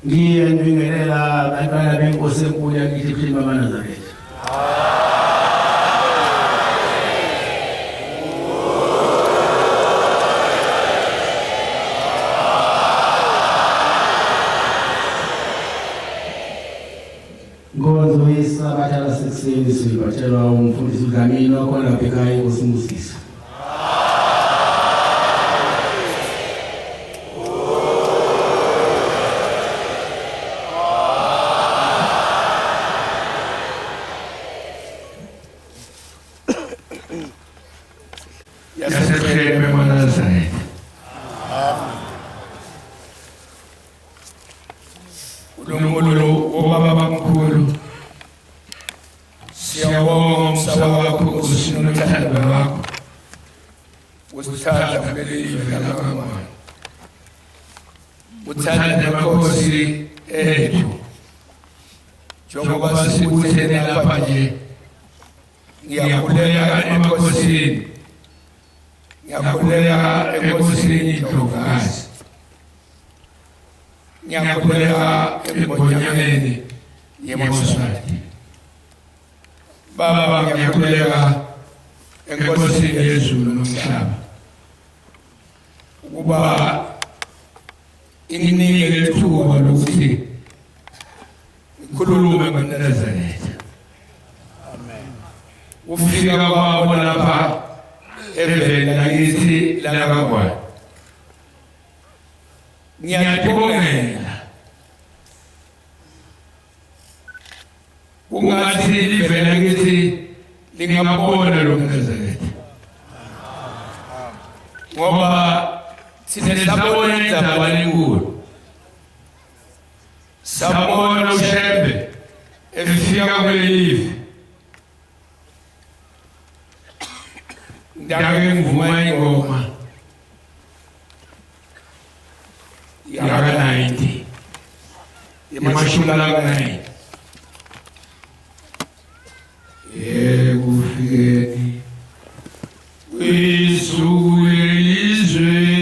Ngiyabingelela abantwana benkosi enkulu yakithi iphilima kaNazaretha. Ngonzo isabathala sekuseni sibatshelwa umfundisi uDlamini wakhona lapha ekhaya inkosi Musisa. Uthanda amakhosi ethu njengoba sikuthene lapha nje ngiyakhuleka emakhosini ngiyakhuleka enkosini iNdlovukazi ngiyakhuleka embonyameni yeMoswati baba ngiyakhuleka enkosini yezulu nomhlaba ukuba inginike lethuba lokuthi ngikhulume ngoNazaretha. Amen. Ufika kwabo lapha eveni lakithi lakaKwaNdla. Ngiyabongela. Kungathi liveni lakithi lingabona lo Nazaretha. Ngoba sinesabona indaba enkulu sabona uShembe efika kwelive ndake ngivuma ingoma yaka 90 yemashumi laka 9 kufikeni kwisuku yelizwe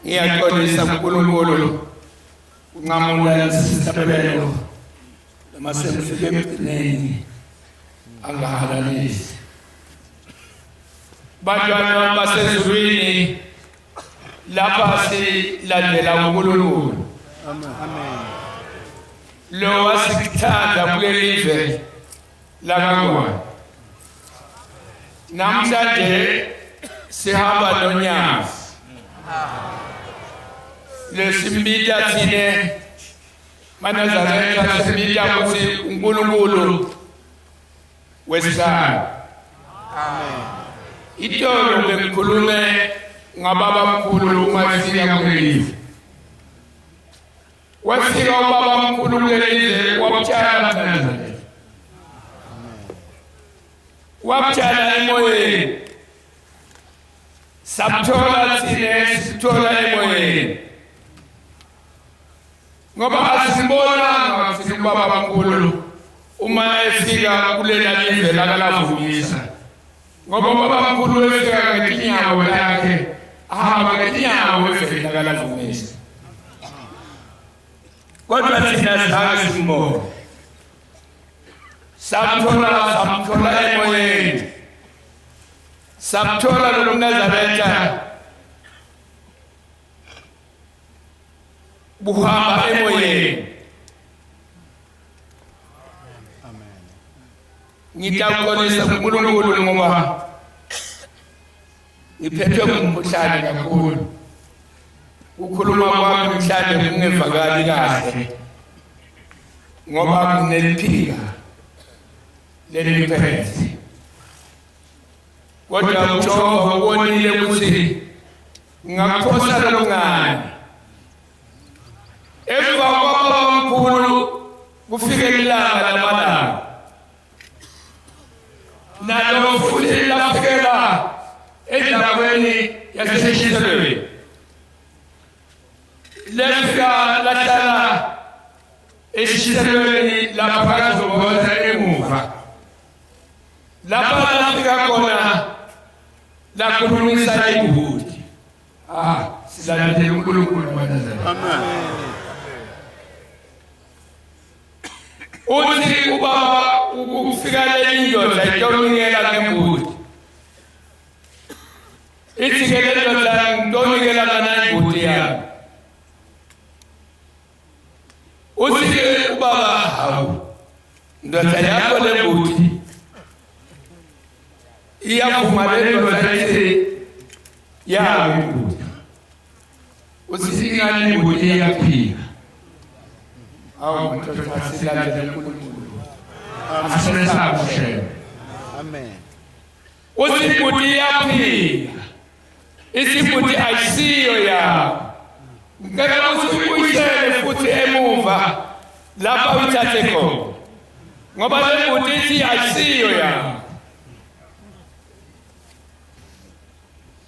Ngiyaxolisa uNkulunkulu ungamula sisabelo lamasefike emgcineni angahalalisi. Bantwana basezulwini lapha silandela uNkulunkulu. Amen. Lo wasikuthanda kulelive lakangwane. Namhlanje sihamba nonyazi. Lesimbita thine Manazaretha simbita ukuthi uNkulunkulu wesihlanu. Amen. Itolo bengikhulume ngababa mkhulu uma sifika kulelive. Wafika ubaba mkhulu kulelive wabutshala Nazareth. Wabutshala emoyeni. Sabthola thine sithola emoyeni. Ngoba asimbonanga ukuthi ubaba mkhulu uma efika kulela live lakalavumisa. Ngoba ubaba mkhulu efika ngetinyawo lakhe ahamba ngetinyawo efika lakalavumisa. Kodwa thina zange simbone. Samthola emoyeni. Samthola lo Nazaretha buhamba emoyeni. Amen. Ngitakonisa uNkulunkulu ngoba iphethwe ngumkhuhlane kakhulu. Ukukhuluma kwami mhlawumbe kungevakali kahle ngoba ngineliphika leliphethe. Kodwa uJehova ubonile ukuthi ngakhosa longane. Emva kwababa omkhulu kufike ilanga lamalanga. Nalo futhi lafikela endaweni yaseshishelweni. Lefika lahlala eshishelweni lapha kaZoboza emuva. Lapha lafika khona lakhulumisa ibhudi. Silalela uNkulunkulu waNazaretha. Amen. Uthi ubaba ukufika leyindoda itonikela ngebhudi. Ithi ke lendoda ntonikela kana ibhudi yami. Uthi ubaba hawu ndoda yakho lebhudi iyavuma lendoda ithi yawe ibhudi. Uthi ingane ibhudi iyaphika. Awu mntwana asilalela uNkulunkulu. Asisakushe. Amen. Uthi ibhudi iyaphika. Isibhudi ayisiyo yawo. Ngeke ukuthi uyishele futhi emuva lapha uthathe khona. Ngoba le bhudi ithi ayisiyo yawo.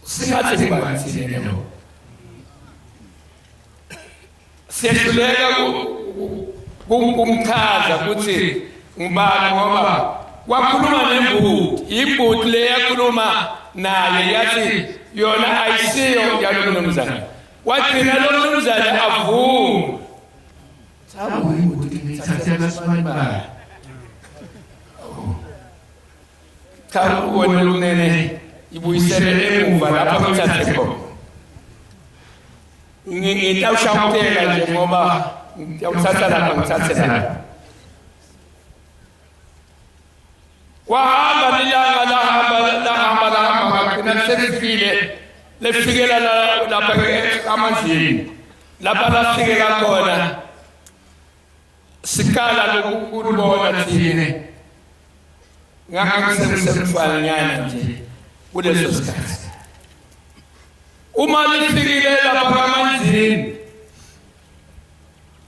Singathi ngibani lo. Sihluleka kumchaza ukuthi ngibani ngoba wakhuluma nembhudi. Ibhudi le yakhuluma naye yathi yona ayisiyo yalo mnumzane. Wathina lo mnumzane avuma. Sabu ibhudi ngithathela sibanibani. Cha ubone lunene ibuyisele emuva lapha uthathe khona. Ngitawushawutela nje ngoba ngiyawuthatha lapha ngithathe lapha. Wahamba lilanga lahamba ngina sesifile lefikela lapha emanzini. Lapha lafikela khona sikala lokubona thine. Ngangisemfanyana nje kuleso sikhathi. Uma lifikile lapha kamanzini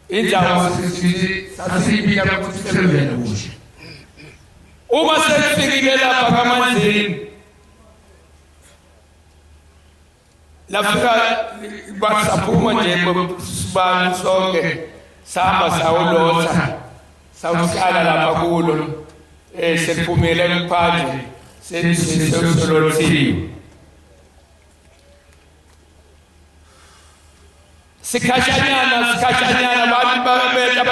indawo sasibika ukuthi seluvela kuhle. Uma selifikile lapha kamanzini lafika basaphuma nje kubani sonke sahamba sawulotha sawuhlala lapha kulo. Seliphumele kuphandle sesolothiwe. sikhashanyana abantu babetha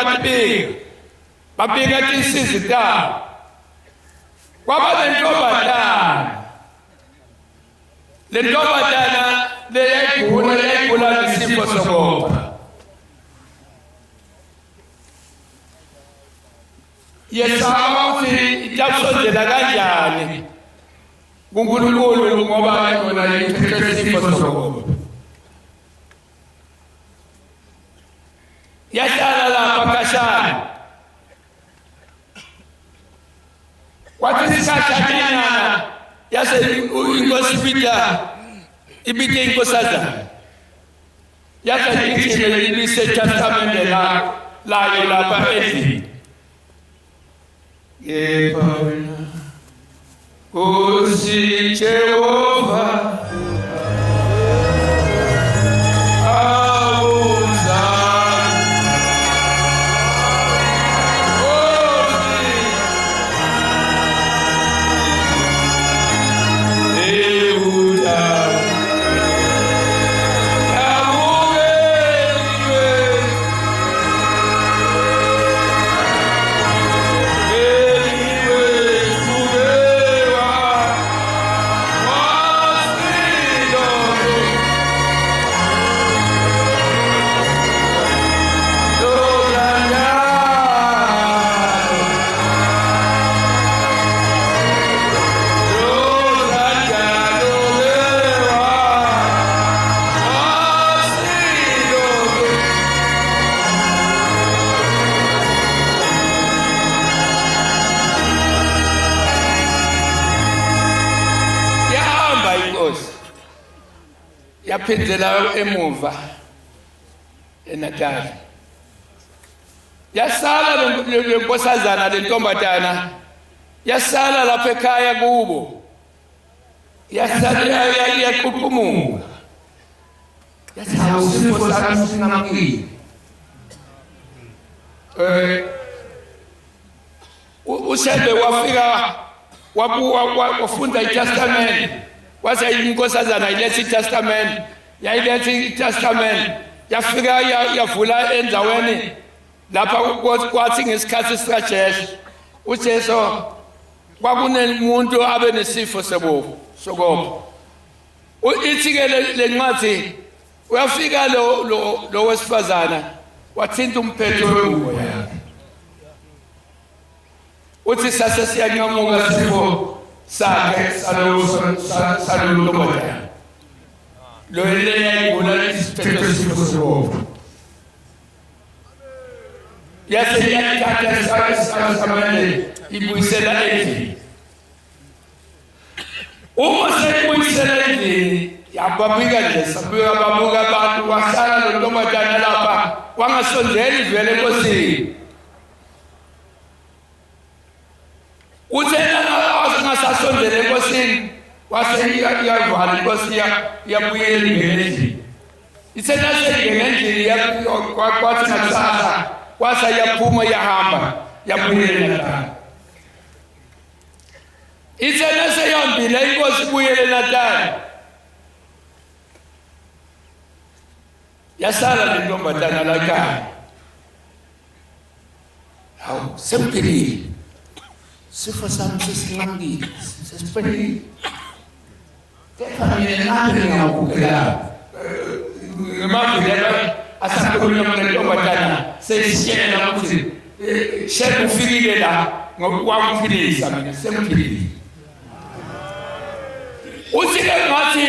babika tinsizi tabo kwaba le ntombazana leyayigula nesifo sokopha yesaba ukuthi itasondela kanjani kuNkulunkulu ngoba yona iphethe isifo sokopha yahlala lapha kashana kwathi sisathanyana yase inkosi ibite inkosazana yase igijime ilise testamente layo lapha endlini yepawena Nkosi Jehova yaphindela emuva eNatal yasala lenkosazana lentombatana yasala lapha ekhaya kubo yasala yaququmuka yathi usifo sami singamkile ushebe wafika wafunda iTestament wase inkosazana ilethi iTestament yayilethi iTestament yafika yavula endaweni lapha kwathi ngesikhathi sikaJesu uJesu kwakunemuntu abe nesifo sokopha ithi ke lencwadi uyafika lo wesifazana wathinta umphetho wengubo yakhe uthi sase siyanyamuka sifo sakhe salontombazana lo yayigula isiphetho sifo sokopha yase yathatha isasamane ibuyisela endlini uma sekuyisela endlini yababika nje sabuya babuka abantu wahlala lo ntombazana lapha wangasondeli vele enkosini uthena asingasasondele enkosini wase yavala inkosi yabuyela ngendlini ithena sengengendlini kwathi nakusasa kwasa yaphuma yahamba yabuyela eNatal ithena seyambile inkosi ibuyele eNatal yasala le ntombazana lakhaya hawu sempilile sifo sami sesinqamile sesiphelile kepha mina nami ngiyakukela ngemavila asakhulunywa ngentombazana seyishela ukuthi shebu ufikile la ngokukwamphilisa mina semphilile uthi ke ngathi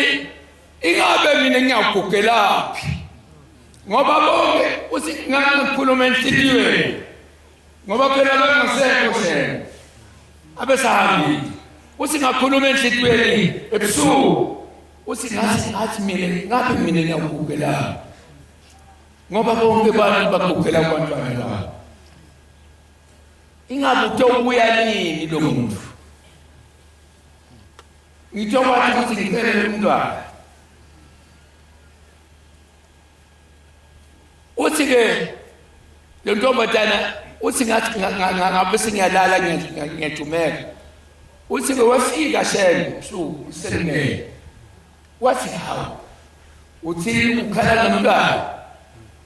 ingabe mina ngiyakugelaphi ngoba bonke uthi ngakhuluma enhlitiweni ngoba phela bangasekho shela abesahambi uthi ngakhuluma enhlitiweni ebusuku uthi ngathi mina ngiyakugela ngoba bonke abantu bagugela abantwana laba ingabe utobuya nini lo muntu ngithoba ukuthi ngiphelele umntwana uthi ke lo ntombazana uthi ngathi ngabe singiyalala ngiyajumeka uthi ke wafika shele ebusuku uselingene wathi hawu uthi ukhala nomntwana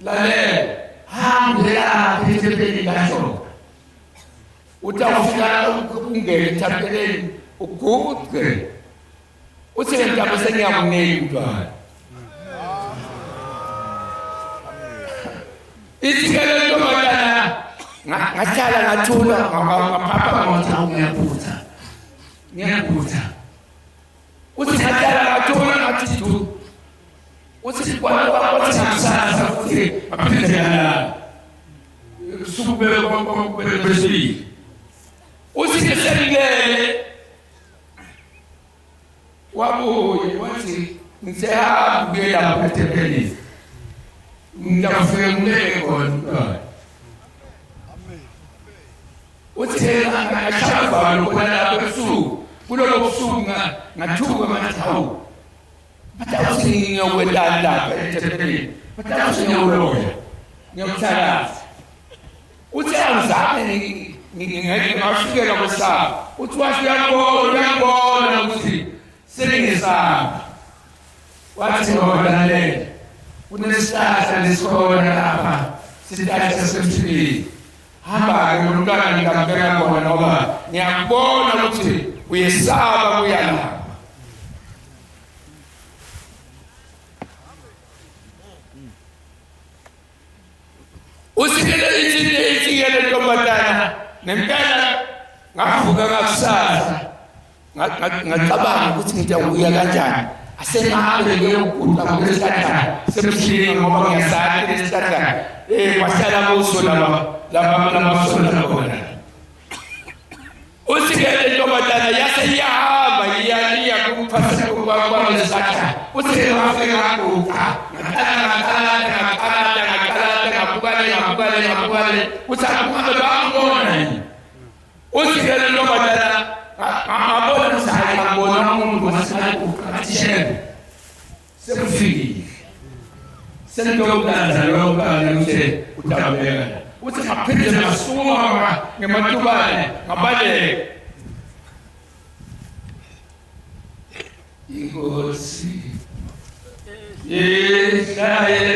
lalela hambela phezulu kaShongwe utawufika ungene ethapeleni uguqe uthi ngentaba sengiyakuneka umntwana isikele ntombazana ngahlala ngathula ngaphapha ngokuthi ngiyaphuza uthi ngahlala ngathula ngathi du uthi kwathi ngamsasa uthi aphinde la sukube beseli uthi ngeselele wabuye wathi ngisehamba kuyela ethempelini ngiyafika ngileke khona uthi ngashava lokho lapho ebusuku kuloko busuku ngathuka mathawu batawuthi ngiyokwendana lapha ethempelini batawuthi ngiyoloya ngiyokuthalaza uthi angizame ngingafikela kusaba uthi wathi uyangibona ukuthi sengisaba wathi ngolalela kunesihlahla lesikhona lapha sihlahla sasemthini hamba-ke umntwana ngingambeka khona ngoba ngiyakubona ukuthi uyesaba kuyalapha usikele isikele ntombazana nempela ngavuka ngakusasa ngacabanga ukuthi ngitawuya kanjani asengabe ngiyokudla kulesihlahla semthini ngoba ngiyasathi lesihlahla kwahlala kuso lamasola khona usikele ntombazana yaseyahamba iya kuphasa kwalesihlahla uthi ngafika ngaguqa ngabukale uthi akuhambe bangibona usikele ntombazana ngabona ukuthi ngabona umuntu wasemathishele sekufikile sentokazi lokana ukuthi utabeka uthi ngaphinde ngasuka ngematubane ngabaleka inkosi yeshayezule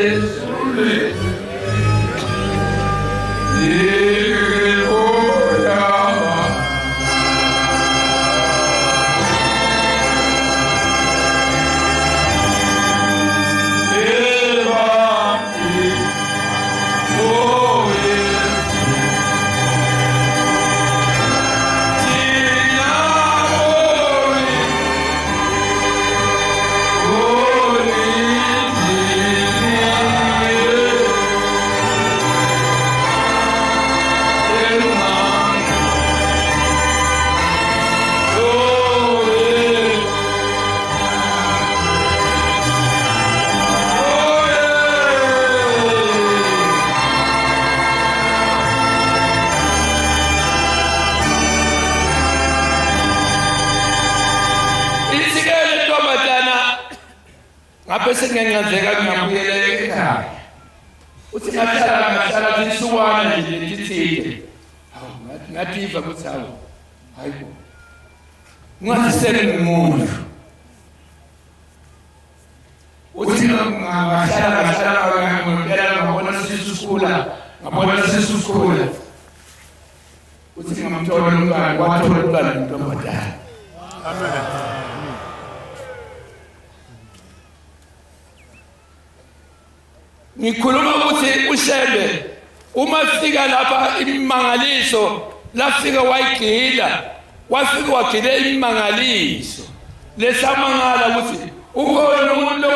sengenzeka ngiyabuyela ekhaya uthi ngahlala zisukwana nje lethithile ngathi ukuthi hawo hayibo ngasisele ngumuntu uthi ngahlala ngabona sisuskula uthi ngamthola umntwana wathola umntwana intombazana amen. Ngikhuluma ukuthi uShembe uma fika lapha imangaliso lafika wayigila wafika wagila imangaliso lesamangala ukuthi ukhona umuntu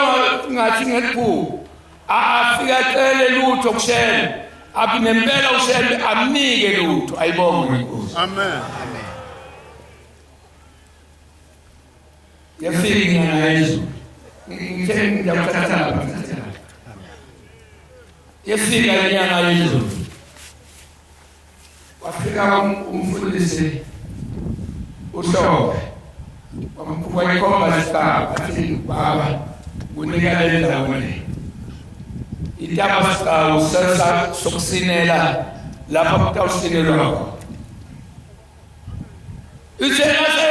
ongathi ngephupho afika cele lutho kuShembe abinempela uShembe amnike lutho ayibonge inkosi amen yafika ngeyesu ngithenga ngiyakuthatha yafika inyanga yezulu wafika umfundisi uHlobo wayikhomba isitaba athi baba kunika le ndawo le itaba sasa sokusinela lapha kutawusinelwa isenase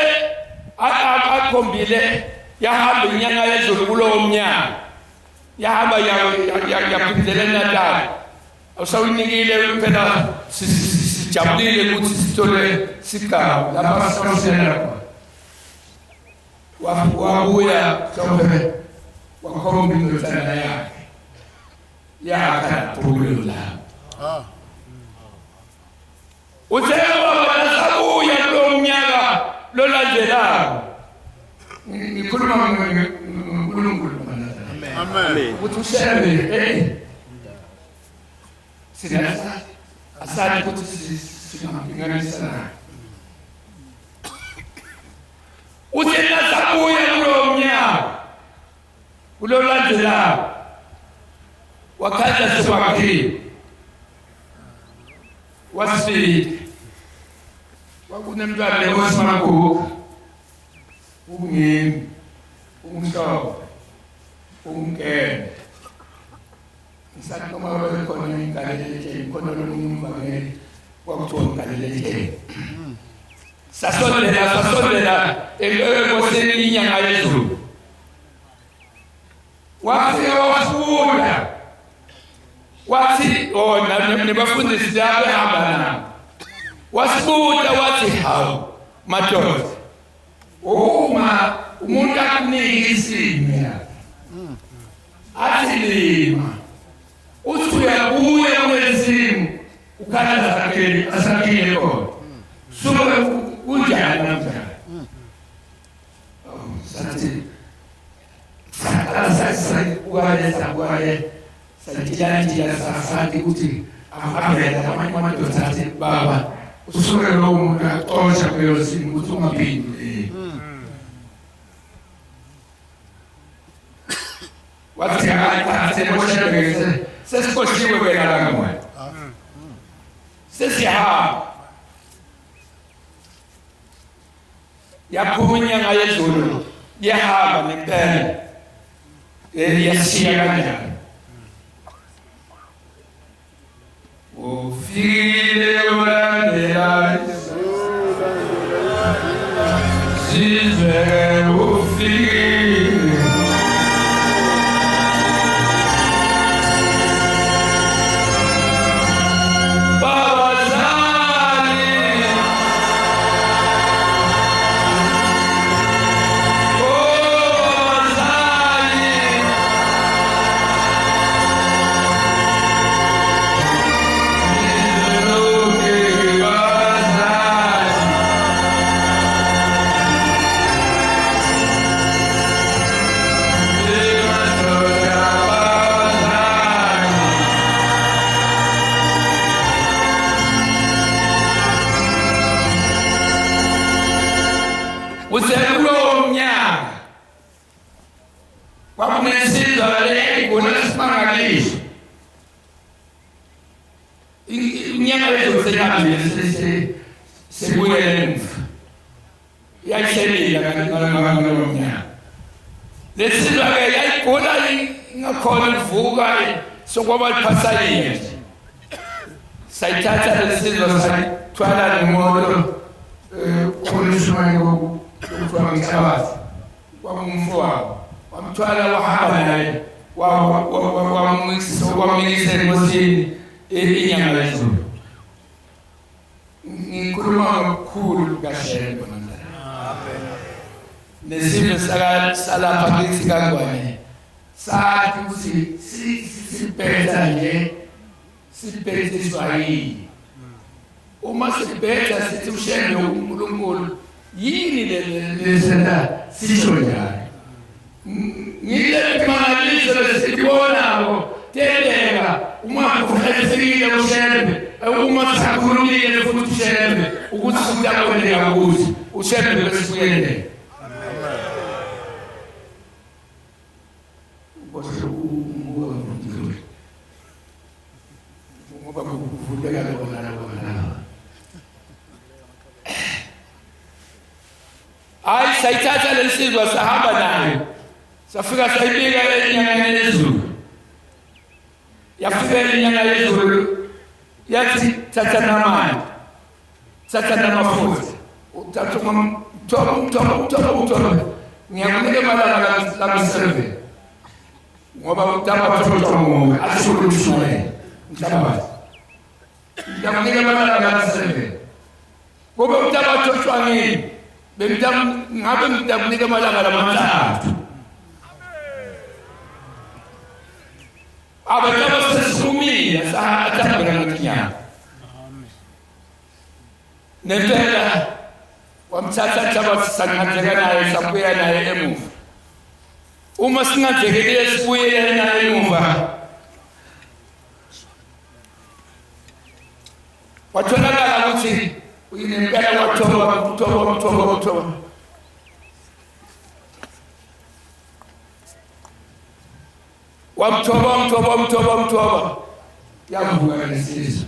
akhombile yahamba inyanga yezulu kulowo mnyaka yahamba yaphindela eNatali awusawunikile phela sijabulile ukuthi sithole sigaba lapha sawusela khona wabuya mhlawumbe wakhomba indodana yakhe yakha phululo lapho uthe baba sabuya lo mnyaka lo landelayo ngikhuluma ngoNkulunkulu amen ukuthi ushebe sinasa asali ukuthi singampinganisana uthi nasabuya kulo mnyaka kulo landelayo wakhatha sokwakhe wasifika wakunemntwana wesimagugu ungimi umhlobo umkene ngisathi noma bekhona ingaleletheni khona lomvangeli kwakuthiwa ingaleletheni sasondela enkosini inyanga yezulu wafika wafunda wathi nebafundisi labehamba nabo wasibuta wathi hawu madoda uma umuntu akunika isimo athi lima uthi uyabuya kwesimo ukhala asakhile khona suke kunjani namhlanje sathi ukwaye sajilana sasathi ukuthi ahambela amanye amadoda athi baba usuke lo muntu axosha kuyo simo ukuthi ungaphindi wathi akathi moshebeke sesikoshiwe wena la moya sesihamba yaphuma inyanga yezulu yahamba nempela yashiya kanjani ufile ulandela sizwe ufile sokwaba liphasayile sayithatha lesizwe sayithwala nemoto khoniswayo kokufika ngehlabathi kwamfowabo wamthwala wahamba naye wamnikisa enkosini inyanga yezulu ngikhuluma kakhulu kaShembe nesizwe salapha kithi kaNgwane sathi ukuthi sibhedla nje sibhedliswa yini uma sibhedla sithi uShembe uNkulunkulu yini lesena sisho njani ngile mangaliso lesibonako teleka uma kufanele uShembe uma sakhulumile futhi uShembe ukuthi siyakwendeka ukuthi uShembe besibuyele ay sayithatha lesizwe sahamba naye safika sayibika enyanga yezulu yafika enyanga yezulu yathi thatha namanzi thatha namafutha uthatha umthobo ngiyakunika malanga la-7 ngoba utabathothwa ngoba asulushwe mhlabathi ngiyakunika amalanga ka7 ngoba utabathothwa ngini ngabe ngitakunika amalanga lamathathu abantaba sesifumile sathambeka ngenyanga nempela wamthatha Thabathi sangatheka naye sabuya naye emuva uma singathekile sibuye naye emuva watholakala ukuthi uyinempela wathoba wamthoba yavuka lesizwe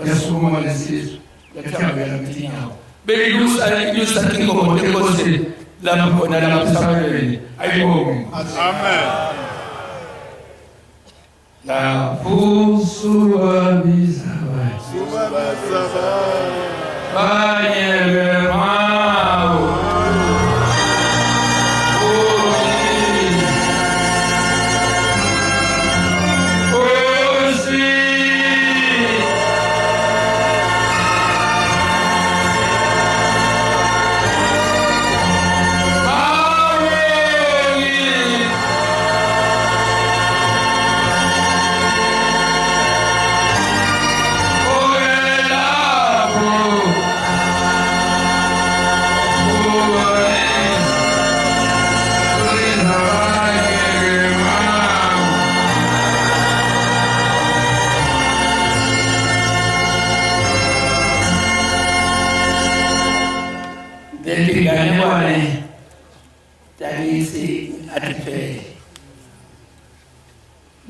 yasukuma lesizwe yathambela ngetinyawo beyilusa tinkomo tenkosini lapho khona laphasabaleni ayibonge amen la usuwabiza banyele mawo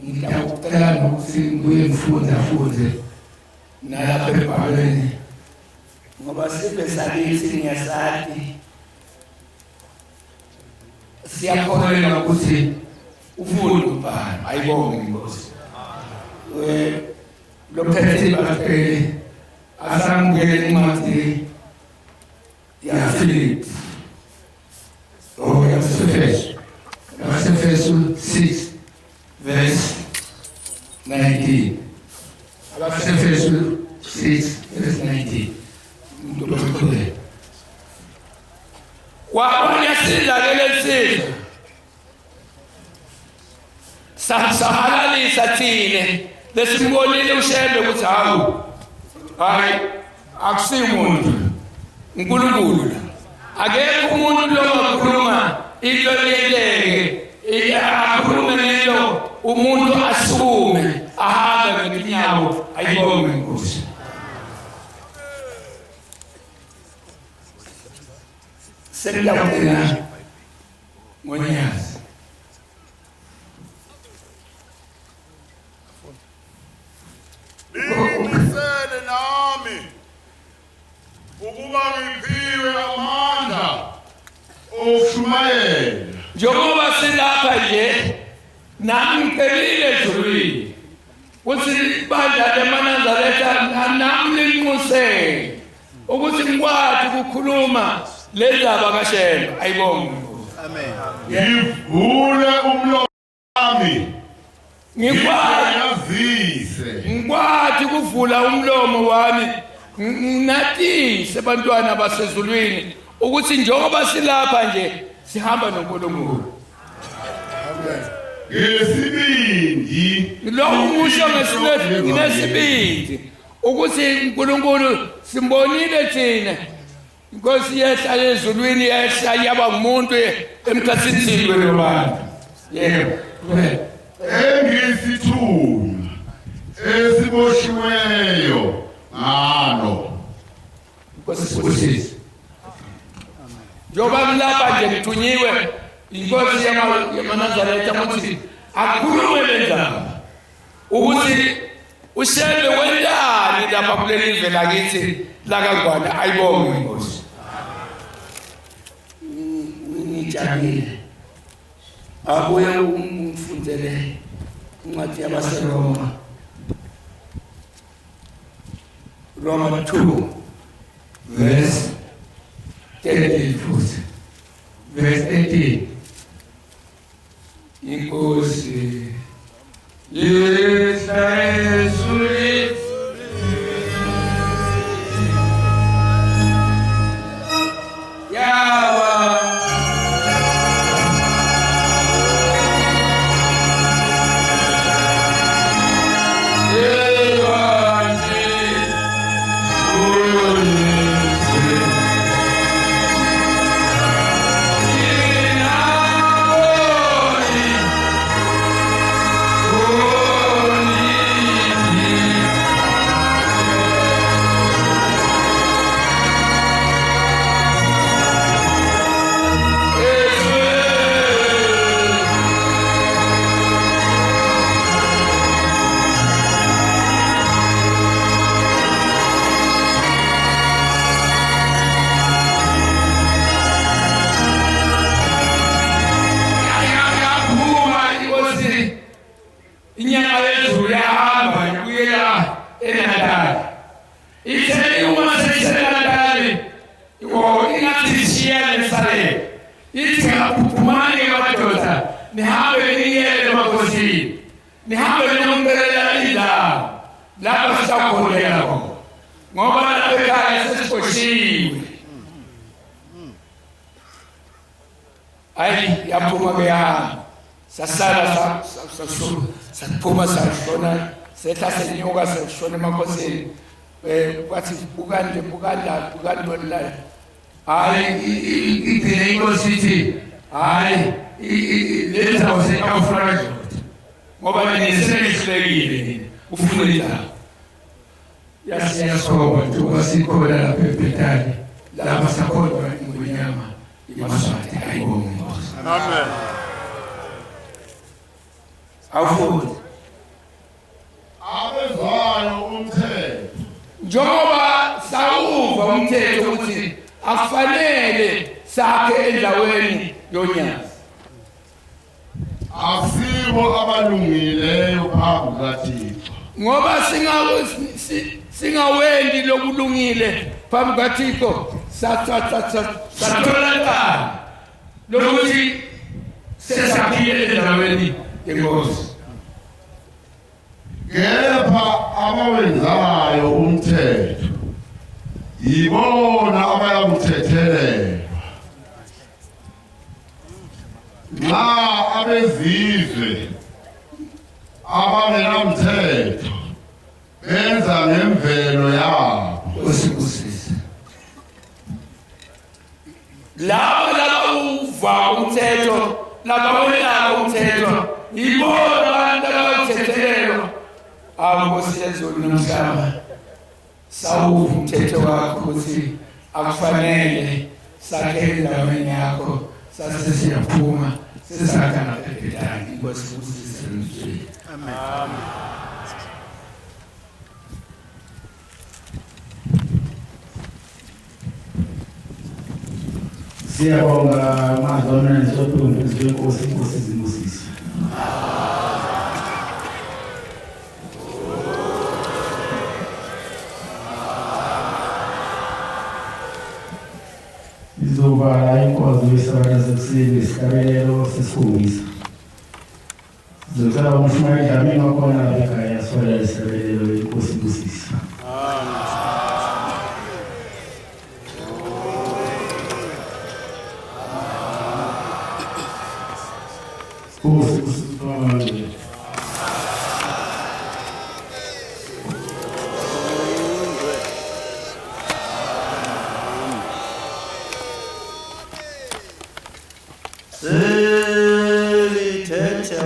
ngicela ukuthi ngibuye ngifunde nalapha ebhalweni ngoba sibe sakithi ngiyasathi siyakholelwa ukuthi ufundo ubani ayibonge inkosi lo phethe ibhayibheli asangene incwadi ya Philip Efeso 6 verse 19 Efeso 6 verse 19 wanyasiza lelesizwe sahalalisa thine lesimbonile ushembe ukuthi hayi akusiyo umuntu uNkulunkulu akekho umuntu longakhuluma into leleke akhulume ngelo umuntu asume ahambe ngezinyawo ayibonge inkosi sekuyakugcina ngonyaka Ngimisele nami ukuba ngiphiwe amandla okushumayela njengoba silapha nje nami ngicebile ezulwini ukuthi ibandla leManazaretha nami linxusele ukuthi ngikwazi ukukhuluma lendaba kaShembe ayibonge amen ngivule umlomo wami ngikwazi ukuvula umlomo wami nginatise abantwana basezulwini ukuthi njengoba silapha nje sihamba noNkulunkulu ngesibindi lo umusho ngesibindi ukuthi uNkulunkulu simbonile thina inkosi yehla ezulwini yehla yaba ngumuntu emkhathini lwabantu yebo engisithunywa esiboshiweyo ngalo inkosi njoba kulapha nje ngithunyiwe inkosi yaManazaretha ukuthi akhulume lendaba ukuthi uShembe wendani lapha kuleli live lakithi lakaNgwane ayibonge inkosi ngijabulile abuye umfundele incwadi yabaseRoma Roma 2 verse 10 verse 18 inkosi Siyabonga Madonna nesothunzi senkosi inkosi zingusisi. Izoba inkonzo yesabata sekuseni isitabelelo sesikhombisa. Sizocela umshayeli Dlamini wakhona lapha ekhaya asifakele isitabelelo inkosi ingusisi. Selithethe